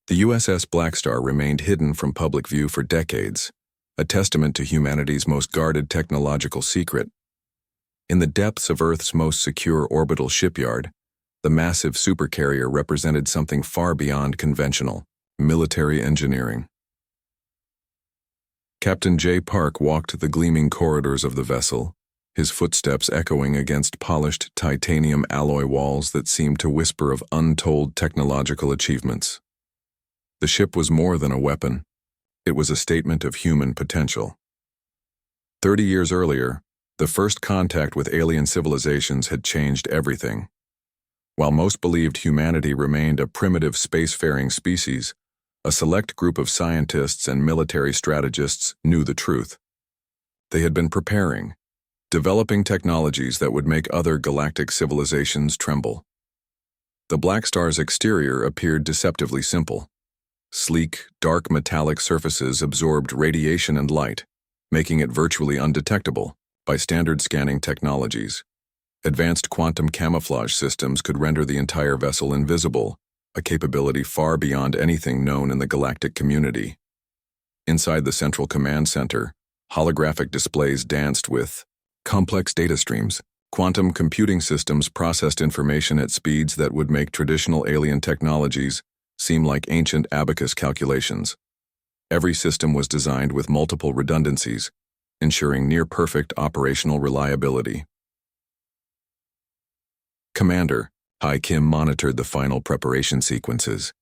The USS Blackstar remained hidden from public view for decades, a testament to humanity's most guarded technological secret. In the depths of Earth's most secure orbital shipyard, the massive supercarrier represented something far beyond conventional military engineering. Captain J. Park walked the gleaming corridors of the vessel, his footsteps echoing against polished titanium alloy walls that seemed to whisper of untold technological achievements. The ship was more than a weapon. It was a statement of human potential. 30 years earlier, the first contact with alien civilizations had changed everything. While most believed humanity remained a primitive spacefaring species, a select group of scientists and military strategists knew the truth. They had been preparing, developing technologies that would make other galactic civilizations tremble. The Blackstar's exterior appeared deceptively simple. Sleek, dark metallic surfaces absorbed radiation and light, making it virtually undetectable by standard scanning technologies. Advanced quantum camouflage systems could render the entire vessel invisible, a capability far beyond anything known in the galactic community. Inside the central command center, holographic displays danced with complex data streams. Quantum computing systems processed information at speeds that would make traditional alien technologies seem like ancient abacus calculations. Every system was designed with multiple redundancies, ensuring near-perfect operational reliability. Commander Hai Kim monitored the final preparation sequences.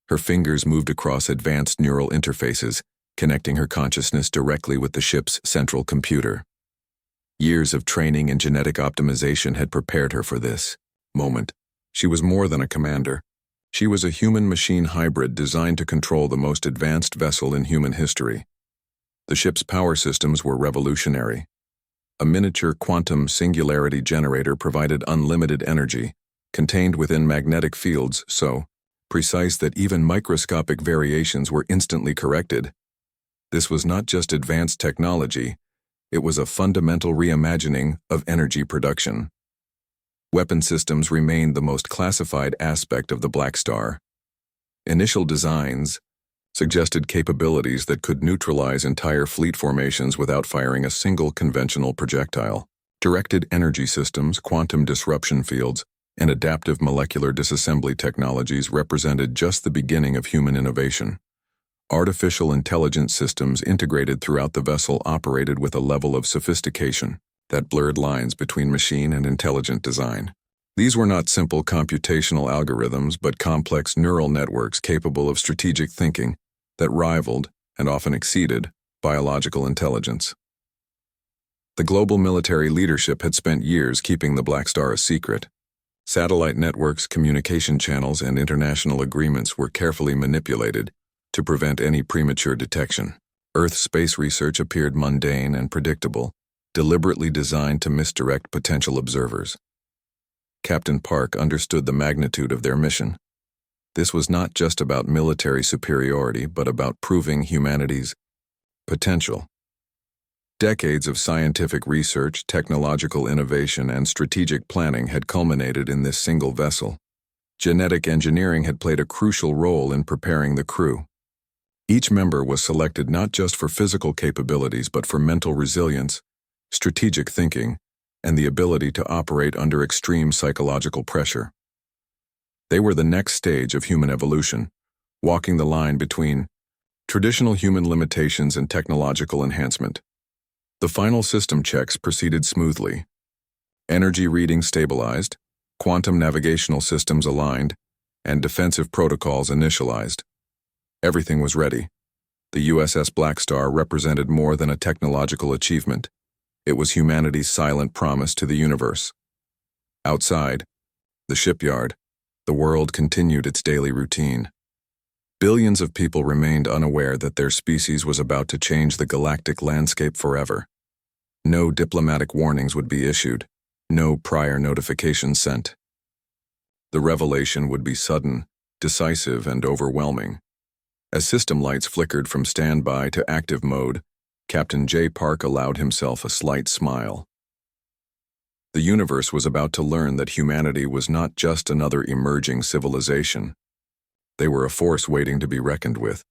Her fingers moved across advanced neural interfaces, connecting her consciousness directly with the ship's central computer. Years of training and genetic optimization had prepared her for this moment. She was more than a commander. She was a human-machine hybrid designed to control the most advanced vessel in human history. The ship's power systems were revolutionary. A miniature quantum singularity generator provided unlimited energy, contained within magnetic fields so precise that even microscopic variations were instantly corrected. This was not just advanced technology, it was a fundamental reimagining of energy production. Weapon systems remained the most classified aspect of the Blackstar. Initial designs suggested capabilities that could neutralize entire fleet formations without firing a single conventional projectile. Directed energy systems, quantum disruption fields, and adaptive molecular disassembly technologies represented just the beginning of human innovation. Artificial intelligence systems integrated throughout the vessel operated with a level of sophistication that blurred lines between machine and intelligent design. These were not simple computational algorithms, but complex neural networks capable of strategic thinking that rivaled, and often exceeded, biological intelligence. The global military leadership had spent years keeping the Blackstar a secret. Satellite networks, communication channels, and international agreements were carefully manipulated to prevent any premature detection. Earth space research appeared mundane and predictable, deliberately designed to misdirect potential observers. Captain Park understood the magnitude of their mission. This was not just about military superiority, but about proving humanity's potential. Decades of scientific research, technological innovation, and strategic planning had culminated in this single vessel. Genetic engineering had played a crucial role in preparing the crew. Each member was selected not just for physical capabilities, but for mental resilience, strategic thinking, and the ability to operate under extreme psychological pressure. They were the next stage of human evolution, walking the line between traditional human limitations and technological enhancement. The final system checks proceeded smoothly. Energy readings stabilized, quantum navigational systems aligned, and defensive protocols initialized. Everything was ready. The USS Blackstar represented more than a technological achievement. It was humanity's silent promise to the universe. Outside, the shipyard, the world continued its daily routine. Billions of people remained unaware that their species was about to change the galactic landscape forever. No diplomatic warnings would be issued, no prior notifications sent. The revelation would be sudden, decisive, and overwhelming. As system lights flickered from standby to active mode, Captain J. Park allowed himself a slight smile. The universe was about to learn that humanity was not just another emerging civilization. They were a force waiting to be reckoned with.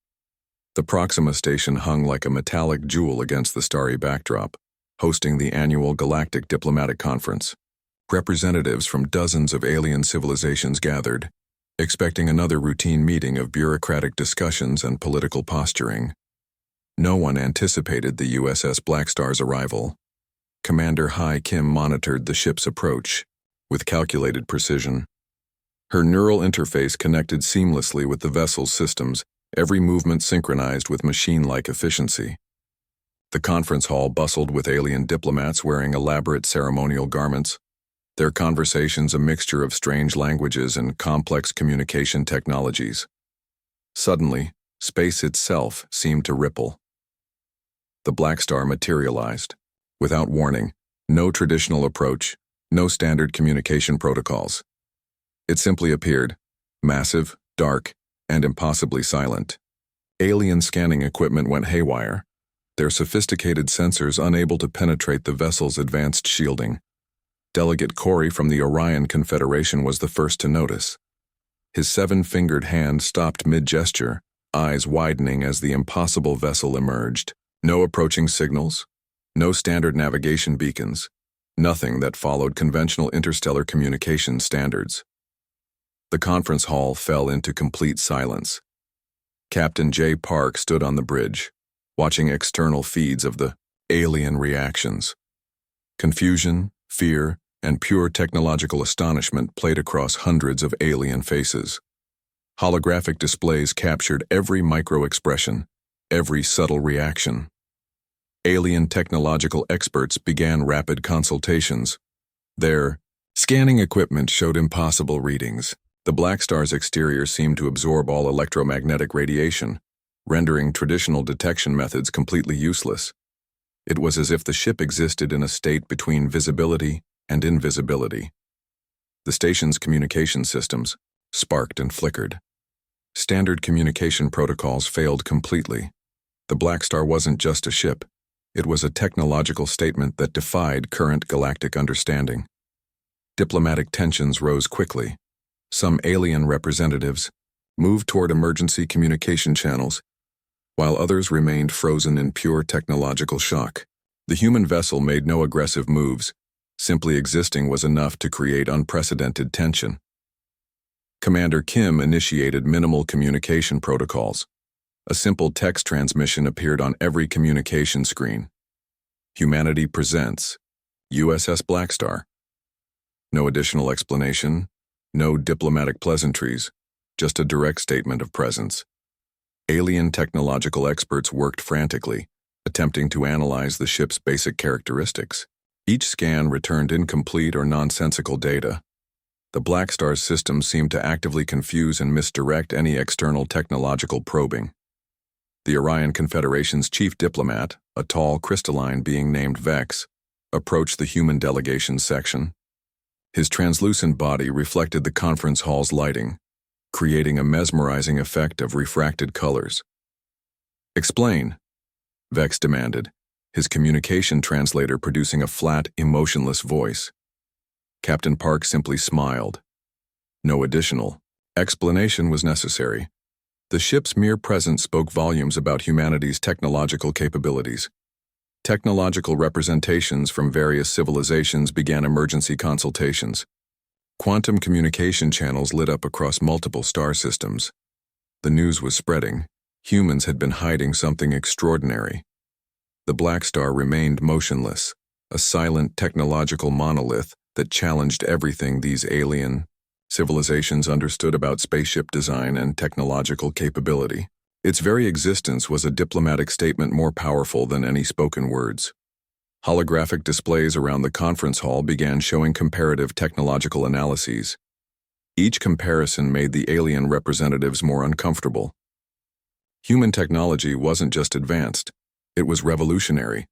The Proxima station hung like a metallic jewel against the starry backdrop, hosting the annual Galactic Diplomatic Conference. Representatives from dozens of alien civilizations gathered, expecting another routine meeting of bureaucratic discussions and political posturing. No one anticipated the USS Blackstar's arrival. Commander Hai Kim monitored the ship's approach with calculated precision. Her neural interface connected seamlessly with the vessel's systems, every movement synchronized with machine-like efficiency. The conference hall bustled with alien diplomats wearing elaborate ceremonial garments, their conversations a mixture of strange languages and complex communication technologies. Suddenly, space itself seemed to ripple. The Blackstar materialized. Without warning, no traditional approach, no standard communication protocols. It simply appeared, massive, dark, and impossibly silent. Alien scanning equipment went haywire, their sophisticated sensors unable to penetrate the vessel's advanced shielding. Delegate Corey from the Orion Confederation was the first to notice. His seven-fingered hand stopped mid-gesture, eyes widening as the impossible vessel emerged. No approaching signals, no standard navigation beacons, nothing that followed conventional interstellar communication standards. The conference hall fell into complete silence. Captain J. Park stood on the bridge, watching external feeds of the alien reactions. Confusion, fear, and pure technological astonishment played across hundreds of alien faces. Holographic displays captured every micro-expression, every subtle reaction. Alien technological experts began rapid consultations. Their scanning equipment showed impossible readings. The Blackstar's exterior seemed to absorb all electromagnetic radiation, rendering traditional detection methods completely useless. It was as if the ship existed in a state between visibility and invisibility. The station's communication systems sparked and flickered. Standard communication protocols failed completely. The Blackstar wasn't just a ship. It was a technological statement that defied current galactic understanding. Diplomatic tensions rose quickly. Some alien representatives moved toward emergency communication channels, while others remained frozen in pure technological shock. The human vessel made no aggressive moves. Simply existing was enough to create unprecedented tension. Commander Kim initiated minimal communication protocols. A simple text transmission appeared on every communication screen. Humanity presents USS Blackstar. No additional explanation, no diplomatic pleasantries, just a direct statement of presence. Alien technological experts worked frantically, attempting to analyze the ship's basic characteristics. Each scan returned incomplete or nonsensical data. The Blackstar's systems seemed to actively confuse and misdirect any external technological probing. The Orion Confederation's chief diplomat, a tall crystalline being named Vex, approached the human delegation section. His translucent body reflected the conference hall's lighting, creating a mesmerizing effect of refracted colors. "Explain," Vex demanded, his communication translator producing a flat, emotionless voice. Captain Park simply smiled. No additional explanation was necessary. The ship's mere presence spoke volumes about humanity's technological capabilities. Technological representations from various civilizations began emergency consultations. Quantum communication channels lit up across multiple star systems. The news was spreading. Humans had been hiding something extraordinary. The Blackstar remained motionless, a silent technological monolith that challenged everything these alien civilizations understood about spaceship design and technological capability. Its very existence was a diplomatic statement more powerful than any spoken words. Holographic displays around the conference hall began showing comparative technological analyses. Each comparison made the alien representatives more uncomfortable. Human technology wasn't just advanced, it was revolutionary.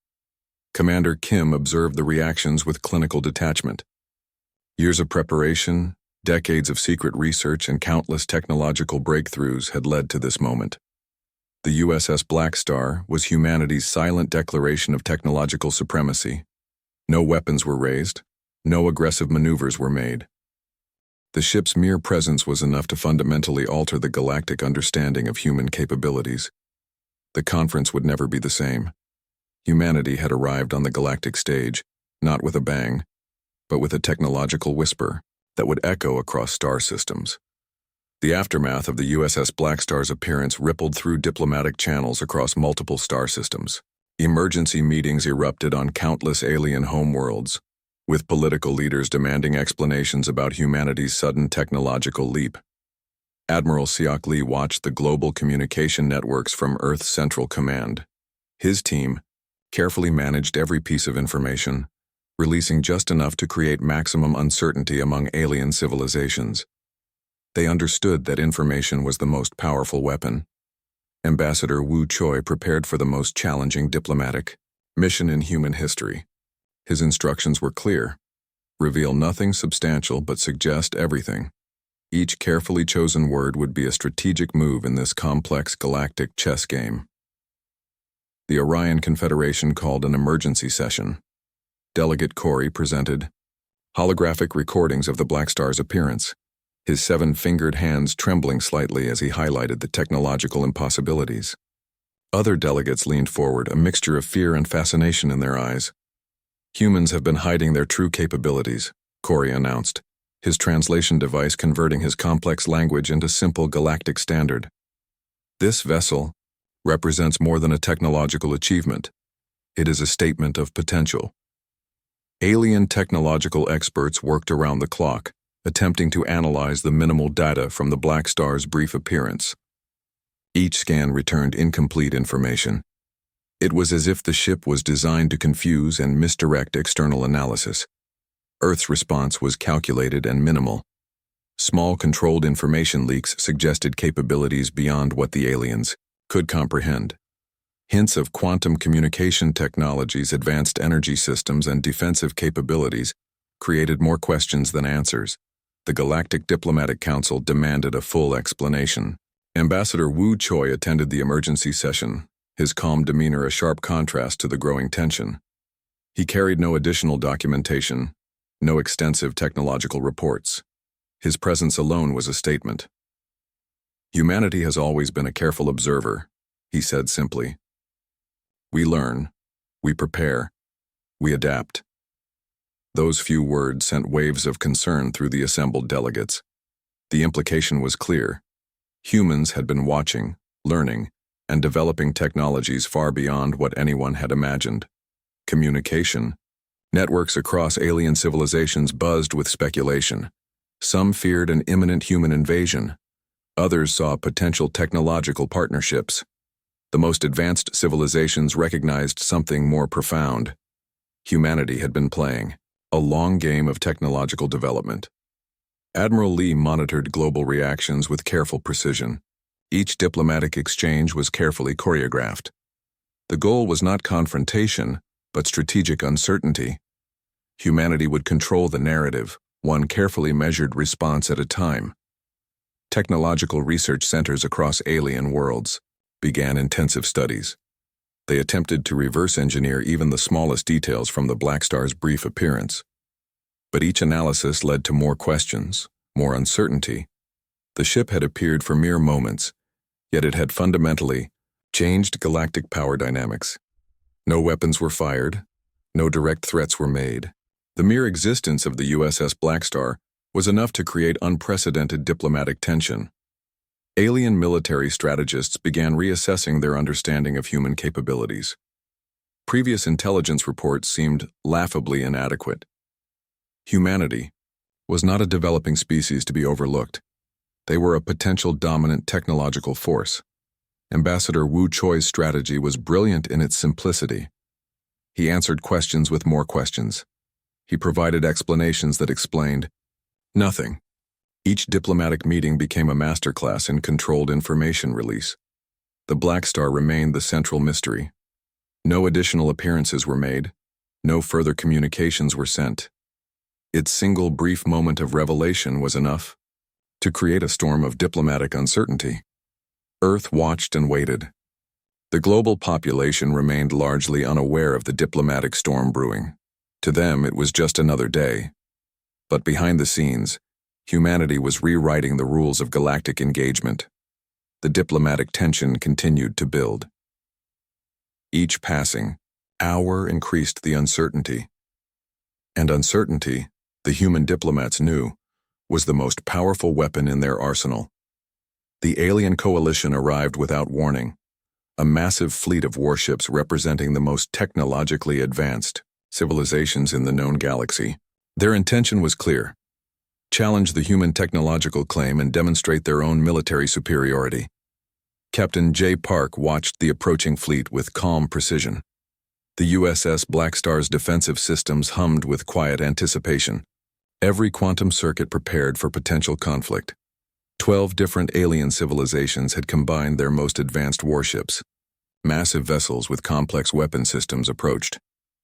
Commander Kim observed the reactions with clinical detachment. Years of preparation, decades of secret research, and countless technological breakthroughs had led to this moment. The USS Blackstar was humanity's silent declaration of technological supremacy. No weapons were raised, no aggressive maneuvers were made. The ship's mere presence was enough to fundamentally alter the galactic understanding of human capabilities. The conference would never be the same. Humanity had arrived on the galactic stage, not with a bang, but with a technological whisper that would echo across star systems. The aftermath of the USS Blackstar's appearance rippled through diplomatic channels across multiple star systems. Emergency meetings erupted on countless alien homeworlds, with political leaders demanding explanations about humanity's sudden technological leap. Admiral Siak Lee watched the global communication networks from Earth's Central Command. His team carefully managed every piece of information, releasing just enough to create maximum uncertainty among alien civilizations. They understood that information was the most powerful weapon. Ambassador Wu Choi prepared for the most challenging diplomatic mission in human history. His instructions were clear: reveal nothing substantial but suggest everything. Each carefully chosen word would be a strategic move in this complex galactic chess game. The Orion Confederation called an emergency session. Delegate Corey presented holographic recordings of the Blackstar's appearance, his 7-fingered hands trembling slightly as he highlighted the technological impossibilities. Other delegates leaned forward, a mixture of fear and fascination in their eyes. Humans have been hiding their true capabilities, Corey announced, his translation device converting his complex language into simple galactic standard. This vessel represents more than a technological achievement. It is a statement of potential. Alien technological experts worked around the clock, attempting to analyze the minimal data from the Blackstar's brief appearance. Each scan returned incomplete information. It was as if the ship was designed to confuse and misdirect external analysis. Earth's response was calculated and minimal. Small controlled information leaks suggested capabilities beyond what the aliens could comprehend. Hints of quantum communication technologies, advanced energy systems, and defensive capabilities created more questions than answers. The Galactic Diplomatic Council demanded a full explanation. Ambassador Wu Choi attended the emergency session, his calm demeanor a sharp contrast to the growing tension. He carried no additional documentation, no extensive technological reports. His presence alone was a statement. Humanity has always been a careful observer, he said simply. We learn, we prepare, we adapt. Those few words sent waves of concern through the assembled delegates. The implication was clear. Humans had been watching, learning, and developing technologies far beyond what anyone had imagined. Communication. Networks across alien civilizations buzzed with speculation. Some feared an imminent human invasion. Others saw potential technological partnerships. The most advanced civilizations recognized something more profound. Humanity had been playing a long game of technological development. Admiral Lee monitored global reactions with careful precision. Each diplomatic exchange was carefully choreographed. The goal was not confrontation, but strategic uncertainty. Humanity would control the narrative, one carefully measured response at a time. Technological research centers across alien worlds began intensive studies. They attempted to reverse engineer even the smallest details from the Blackstar's brief appearance. But each analysis led to more questions, more uncertainty. The ship had appeared for mere moments, yet it had fundamentally changed galactic power dynamics. No weapons were fired, no direct threats were made. The mere existence of the USS Blackstar was enough to create unprecedented diplomatic tension. Alien military strategists began reassessing their understanding of human capabilities. Previous intelligence reports seemed laughably inadequate. Humanity was not a developing species to be overlooked. They were a potential dominant technological force. Ambassador Wu Choi's strategy was brilliant in its simplicity. He answered questions with more questions. He provided explanations that explained nothing. Each diplomatic meeting became a masterclass in controlled information release. The Blackstar remained the central mystery. No additional appearances were made. No further communications were sent. Its single brief moment of revelation was enough to create a storm of diplomatic uncertainty. Earth watched and waited. The global population remained largely unaware of the diplomatic storm brewing. To them, it was just another day. But behind the scenes, Humanity was rewriting the rules of galactic engagement. The diplomatic tension continued to build. Each passing hour increased the uncertainty. And uncertainty, the human diplomats knew, was the most powerful weapon in their arsenal. The alien coalition arrived without warning, a massive fleet of warships representing the most technologically advanced civilizations in the known galaxy. Their intention was clear: challenge the human technological claim and demonstrate their own military superiority. Captain J. Park watched the approaching fleet with calm precision. The USS Blackstar's defensive systems hummed with quiet anticipation, every quantum circuit prepared for potential conflict. 12 different alien civilizations had combined their most advanced warships. Massive vessels with complex weapon systems approached,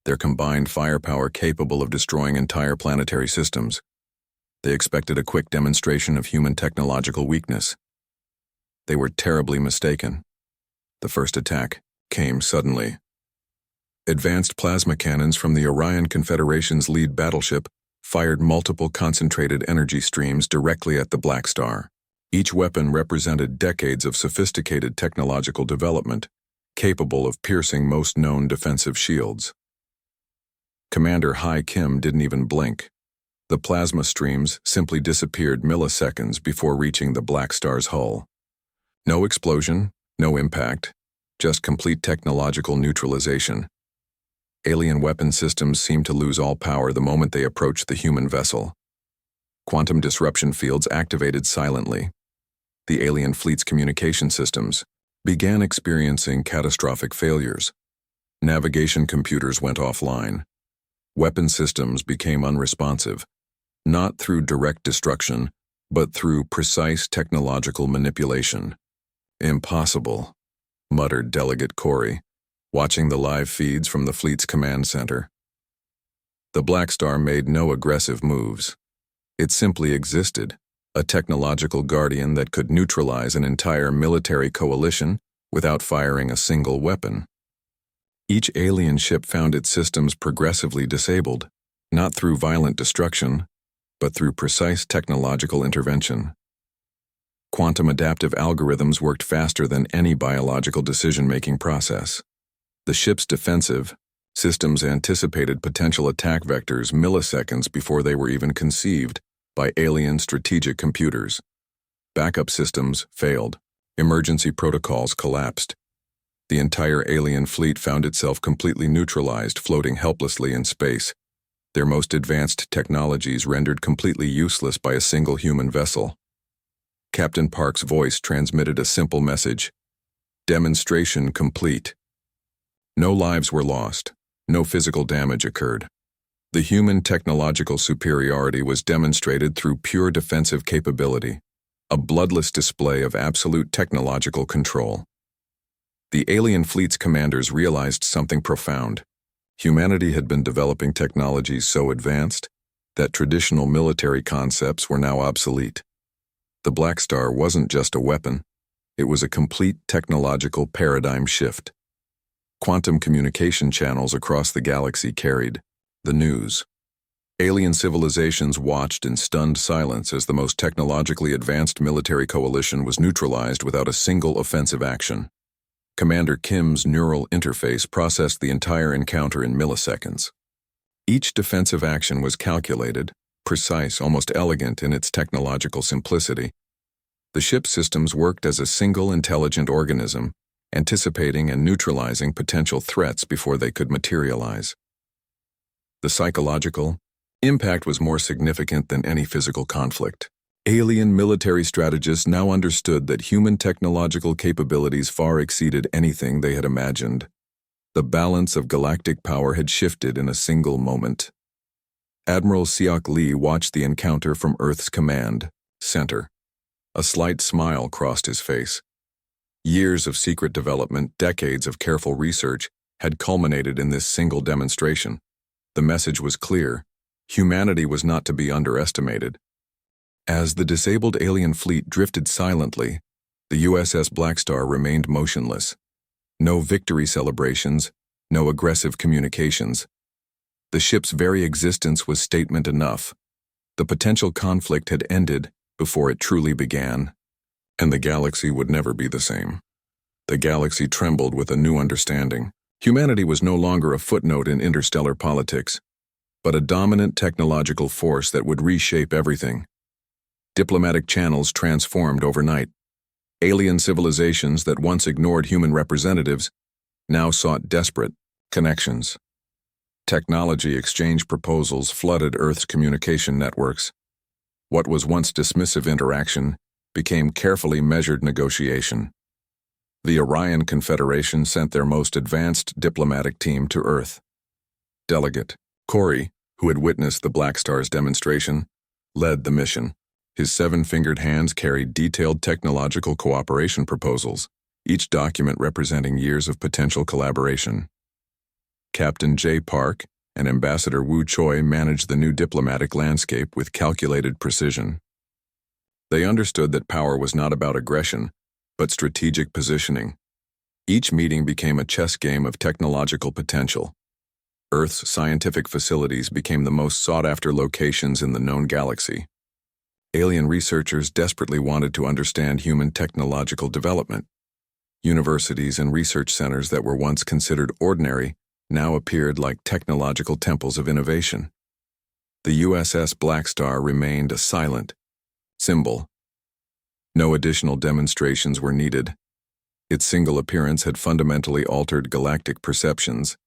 their combined firepower capable of destroying entire planetary systems. They expected a quick demonstration of human technological weakness. They were terribly mistaken. The first attack came suddenly. Advanced plasma cannons from the Orion Confederation's lead battleship fired multiple concentrated energy streams directly at the Blackstar. Each weapon represented decades of sophisticated technological development, capable of piercing most known defensive shields. Commander Hai Kim didn't even blink. The plasma streams simply disappeared milliseconds before reaching the Blackstar's hull. No explosion, no impact, just complete technological neutralization. Alien weapon systems seemed to lose all power the moment they approached the human vessel. Quantum disruption fields activated silently. The alien fleet's communication systems began experiencing catastrophic failures. Navigation computers went offline. Weapon systems became unresponsive, not through direct destruction, but through precise technological manipulation. "Impossible," muttered Delegate Corey, watching the live feeds from the fleet's command center. The Blackstar made no aggressive moves. It simply existed, a technological guardian that could neutralize an entire military coalition without firing a single weapon. Each alien ship found its systems progressively disabled, not through violent destruction, but through precise technological intervention. Quantum adaptive algorithms worked faster than any biological decision-making process. The ship's defensive systems anticipated potential attack vectors milliseconds before they were even conceived by alien strategic computers. Backup systems failed. Emergency protocols collapsed. The entire alien fleet found itself completely neutralized, floating helplessly in space, their most advanced technologies rendered completely useless by a single human vessel. Captain Park's voice transmitted a simple message: demonstration complete. No lives were lost, no physical damage occurred. The human technological superiority was demonstrated through pure defensive capability, a bloodless display of absolute technological control. The alien fleet's commanders realized something profound. Humanity had been developing technologies so advanced that traditional military concepts were now obsolete. The Blackstar wasn't just a weapon, it was a complete technological paradigm shift. Quantum communication channels across the galaxy carried the news. Alien civilizations watched in stunned silence as the most technologically advanced military coalition was neutralized without a single offensive action. Commander Kim's neural interface processed the entire encounter in milliseconds. Each defensive action was calculated, precise, almost elegant in its technological simplicity. The ship's systems worked as a single intelligent organism, anticipating and neutralizing potential threats before they could materialize. The psychological impact was more significant than any physical conflict. Alien military strategists now understood that human technological capabilities far exceeded anything they had imagined. The balance of galactic power had shifted in a single moment. Admiral Seok Lee watched the encounter from Earth's command center. A slight smile crossed his face. Years of secret development, decades of careful research, had culminated in this single demonstration. The message was clear: humanity was not to be underestimated. As the disabled alien fleet drifted silently, the USS Blackstar remained motionless. No victory celebrations, no aggressive communications. The ship's very existence was statement enough. The potential conflict had ended before it truly began, and the galaxy would never be the same. The galaxy trembled with a new understanding. Humanity was no longer a footnote in interstellar politics, but a dominant technological force that would reshape everything. Diplomatic channels transformed overnight. Alien civilizations that once ignored human representatives now sought desperate connections. Technology exchange proposals flooded Earth's communication networks. What was once dismissive interaction became carefully measured negotiation. The Orion Confederation sent their most advanced diplomatic team to Earth. Delegate Corey, who had witnessed the Blackstar's demonstration, led the mission. His seven-fingered hands carried detailed technological cooperation proposals, each document representing years of potential collaboration. Captain J. Park and Ambassador Wu Choi managed the new diplomatic landscape with calculated precision. They understood that power was not about aggression, but strategic positioning. Each meeting became a chess game of technological potential. Earth's scientific facilities became the most sought-after locations in the known galaxy. Alien researchers desperately wanted to understand human technological development. Universities and research centers that were once considered ordinary now appeared like technological temples of innovation. The USS Blackstar remained a silent symbol. No additional demonstrations were needed. Its single appearance had fundamentally altered galactic perceptions.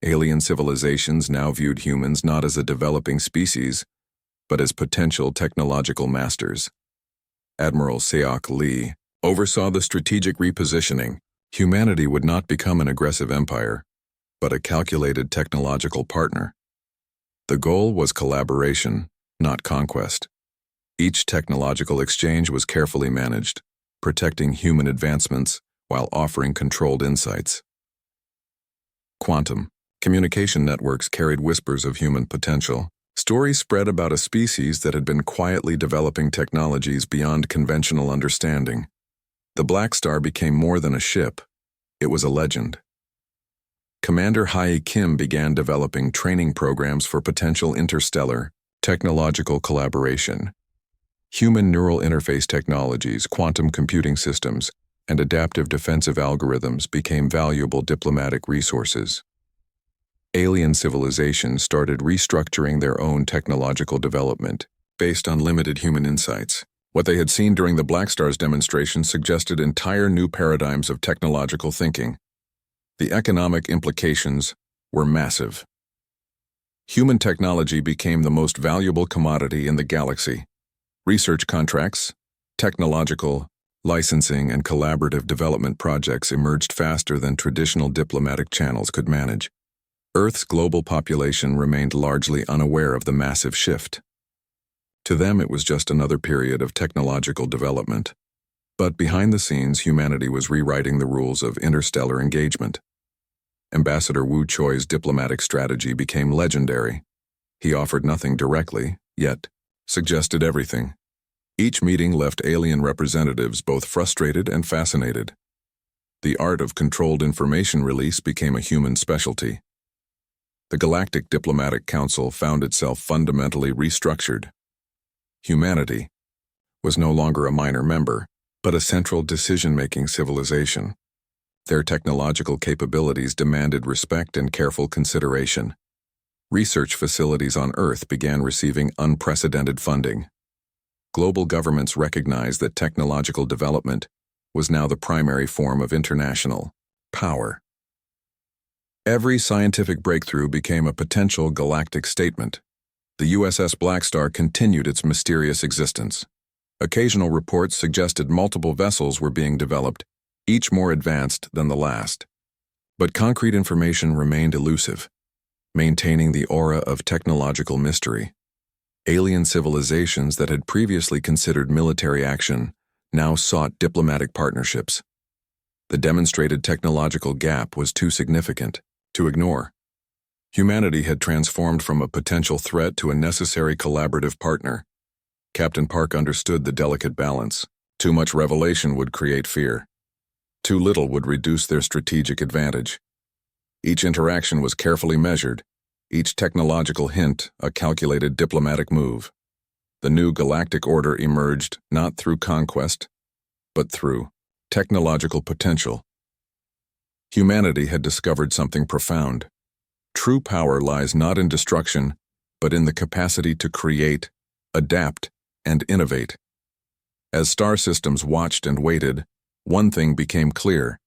Alien civilizations now viewed humans not as a developing species, but as potential technological masters. Admiral Seok Lee oversaw the strategic repositioning. Humanity would not become an aggressive empire, but a calculated technological partner. The goal was collaboration, not conquest. Each technological exchange was carefully managed, protecting human advancements while offering controlled insights. Quantum communication networks carried whispers of human potential. Stories spread about a species that had been quietly developing technologies beyond conventional understanding. The Blackstar became more than a ship. It was a legend. Commander Hae Kim began developing training programs for potential interstellar technological collaboration. Human neural interface technologies, quantum computing systems, and adaptive defensive algorithms became valuable diplomatic resources. Alien civilizations started restructuring their own technological development based on limited human insights. What they had seen during the Blackstar's demonstration suggested entire new paradigms of technological thinking. The economic implications were massive. Human technology became the most valuable commodity in the galaxy. Research contracts, technological licensing, and collaborative development projects emerged faster than traditional diplomatic channels could manage. Earth's global population remained largely unaware of the massive shift. To them, it was just another period of technological development. But behind the scenes, humanity was rewriting the rules of interstellar engagement. Ambassador Wu Choi's diplomatic strategy became legendary. He offered nothing directly, yet suggested everything. Each meeting left alien representatives both frustrated and fascinated. The art of controlled information release became a human specialty. The Galactic Diplomatic Council found itself fundamentally restructured. Humanity was no longer a minor member, but a central decision-making civilization. Their technological capabilities demanded respect and careful consideration. Research facilities on Earth began receiving unprecedented funding. Global governments recognized that technological development was now the primary form of international power. Every scientific breakthrough became a potential galactic statement. The USS Blackstar continued its mysterious existence. Occasional reports suggested multiple vessels were being developed, each more advanced than the last. But concrete information remained elusive, maintaining the aura of technological mystery. Alien civilizations that had previously considered military action now sought diplomatic partnerships. The demonstrated technological gap was too significant to ignore. Humanity had transformed from a potential threat to a necessary collaborative partner. Captain Park understood the delicate balance. Too much revelation would create fear. Too little would reduce their strategic advantage. Each interaction was carefully measured, each technological hint a calculated diplomatic move. The new galactic order emerged not through conquest, but through technological potential. Humanity had discovered something profound. True power lies not in destruction, but in the capacity to create, adapt, and innovate. As star systems watched and waited, one thing became clear.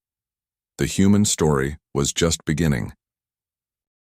The human story was just beginning.